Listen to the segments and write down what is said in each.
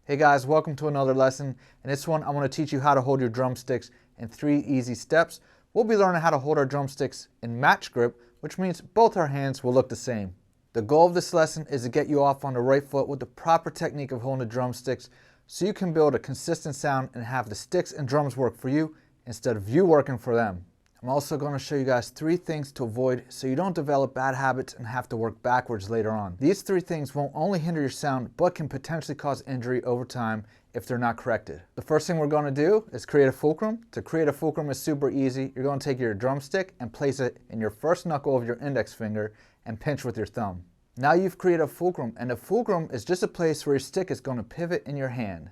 Hey guys, welcome to another lesson. In this one, I'm going to teach you how to hold your drumsticks in 3 easy steps. We'll be learning how to hold our drumsticks in match grip, which means both our hands will look the same. The goal of this lesson is to get you off on the right foot with the proper technique of holding the drumsticks so you can build a consistent sound and have the sticks and drums work for you instead of you working for them. I'm also going to show you guys 3 things to avoid so you don't develop bad habits and have to work backwards later on. These 3 things won't only hinder your sound, but can potentially cause injury over time if they're not corrected. The first thing we're going to do is create a fulcrum. To create a fulcrum is super easy. You're going to take your drumstick and place it in your first knuckle of your index finger and pinch with your thumb. Now you've created a fulcrum, and a fulcrum is just a place where your stick is going to pivot in your hand.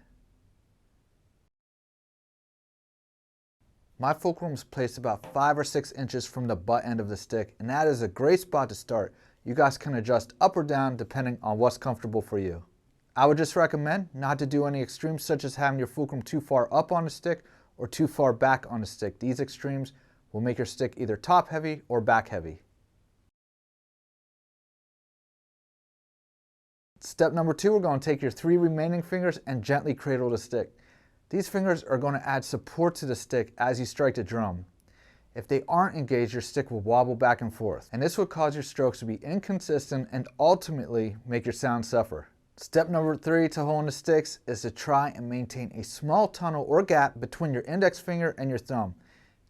My fulcrum is placed about 5 or 6 inches from the butt end of the stick, and that is a great spot to start. You guys can adjust up or down depending on what's comfortable for you. I would just recommend not to do any extremes such as having your fulcrum too far up on the stick or too far back on the stick. These extremes will make your stick either top heavy or back heavy. Step number 2, we're going to take your 3 remaining fingers and gently cradle the stick. These fingers are going to add support to the stick as you strike the drum. If they aren't engaged, your stick will wobble back and forth, and this will cause your strokes to be inconsistent and ultimately make your sound suffer. Step number 3 to holding the sticks is to try and maintain a small tunnel or gap between your index finger and your thumb.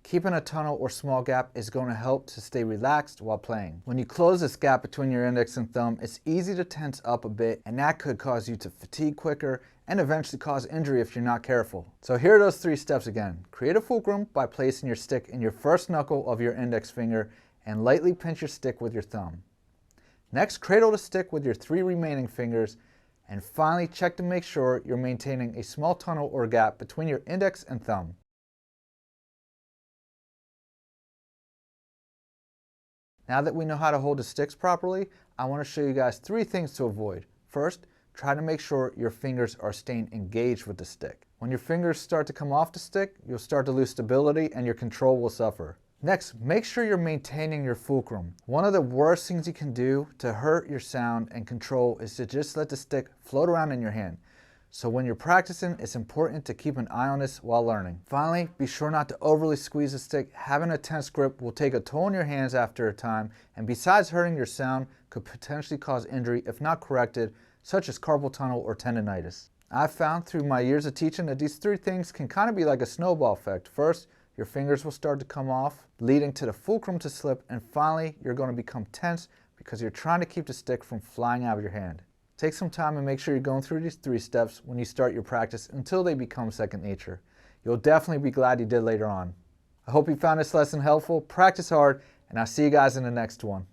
Keeping a tunnel or small gap is going to help to stay relaxed while playing. When you close this gap between your index and thumb, it's easy to tense up a bit, and that could cause you to fatigue quicker and eventually cause injury if you're not careful. So here are those 3 steps again. Create a fulcrum by placing your stick in your first knuckle of your index finger and lightly pinch your stick with your thumb. Next, cradle the stick with your 3 remaining fingers, and finally check to make sure you're maintaining a small tunnel or gap between your index and thumb. Now that we know how to hold the sticks properly, I want to show you guys 3 things to avoid. First, try to make sure your fingers are staying engaged with the stick. When your fingers start to come off the stick, you'll start to lose stability and your control will suffer. Next, make sure you're maintaining your fulcrum. One of the worst things you can do to hurt your sound and control is to just let the stick float around in your hand. So when you're practicing, it's important to keep an eye on this while learning. Finally, be sure not to overly squeeze the stick. Having a tense grip will take a toll on your hands after a time, and besides hurting your sound, could potentially cause injury if not corrected, such as carpal tunnel or tendonitis. I've found through my years of teaching that these 3 things can kind of be like a snowball effect. First, your fingers will start to come off, leading to the fulcrum to slip, and finally, you're going to become tense because you're trying to keep the stick from flying out of your hand. Take some time and make sure you're going through these 3 steps when you start your practice until they become second nature. You'll definitely be glad you did later on. I hope you found this lesson helpful. Practice hard, and I'll see you guys in the next one.